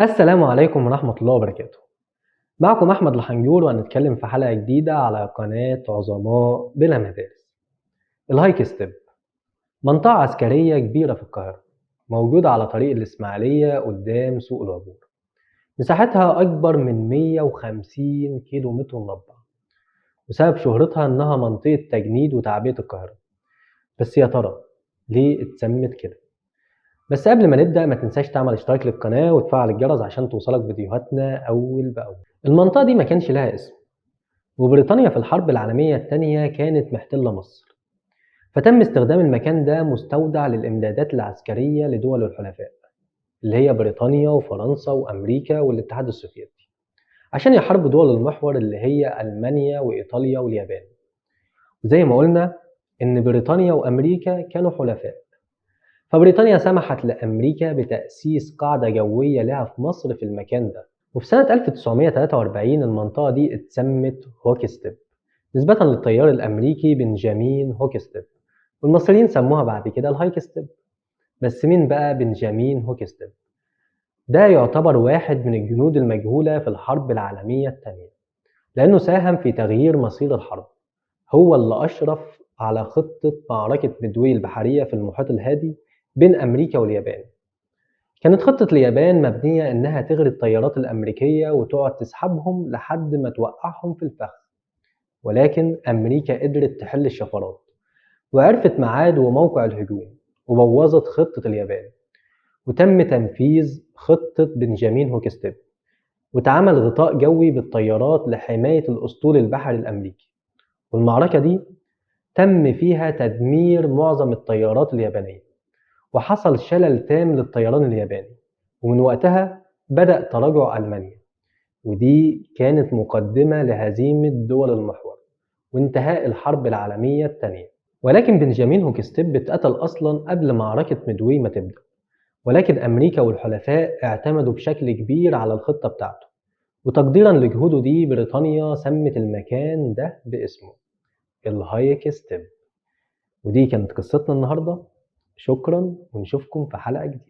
السلام عليكم ورحمة الله وبركاته. معكم أحمد الحنجور وهنتكلم في حلقة جديدة على قناة عظماء بلا مدارس. الهايك ستيب منطقة عسكرية كبيرة في القاهرة، موجودة على طريق الإسماعيلية قدام سوق العبور. مساحتها أكبر من 150 كيلو متر مربع، وسبب شهرتها إنها منطقة تجنيد وتعبئة القاهرة. بس يا ترى ليه اتسمت كده؟ بس قبل ما نبدأ ما تنساش تعمل اشتراك للقناة وتفعل الجرس عشان توصلك فيديوهاتنا أول بأول. المنطقة دي ما كانش لها اسم، وبريطانيا في الحرب العالمية التانية كانت محتلة مصر، فتم استخدام المكان ده مستودع للإمدادات العسكرية لدول الحلفاء اللي هي بريطانيا وفرنسا وأمريكا والاتحاد السوفيتي، عشان يحاربوا دول المحور اللي هي ألمانيا وإيطاليا واليابان. وزي ما قلنا إن بريطانيا وأمريكا كانوا حلفاء، فبريطانيا سمحت لأمريكا بتأسيس قاعدة جوية لها في مصر في المكان ده. وفي سنة 1943 المنطقة دي اتسمت هوكستيب نسبة للطيار الأمريكي بنجامين هوكستيب، والمصريين سموها بعد كده الهايك ستيب. بس مين بقى بنجامين هوكستيب؟ ده يعتبر واحد من الجنود المجهولة في الحرب العالمية الثانية، لأنه ساهم في تغيير مصير الحرب. هو اللي أشرف على خطة معركة ميدوي البحرية في المحيط الهادي بين أمريكا واليابان. كانت خطة اليابان مبنية إنها تغري الطيارات الأمريكية وتقعد تسحبهم لحد ما توقعهم في الفخ، ولكن أمريكا قدرت تحل الشفرات وعرفت ميعاد وموقع الهجوم، وبوظت خطة اليابان. وتم تنفيذ خطة بنجامين هوكستيب، واتعمل غطاء جوي بالطيارات لحماية الأسطول البحري الأمريكي. والمعركة دي تم فيها تدمير معظم الطيارات اليابانية، وحصل شلل تام للطيران الياباني. ومن وقتها بدأ تراجع ألمانيا، ودي كانت مقدمة لهزيمة دول المحور وانتهاء الحرب العالمية الثانية. ولكن بنجامين هوكستيب اتقتل أصلا قبل معركة ميدوي ما تبدأ، ولكن أمريكا والحلفاء اعتمدوا بشكل كبير على الخطة بتاعته. وتقديرا لجهوده دي بريطانيا سمت المكان ده باسمه الهايك ستيب. ودي كانت قصتنا النهاردة. شكرا ونشوفكم في حلقة جديدة.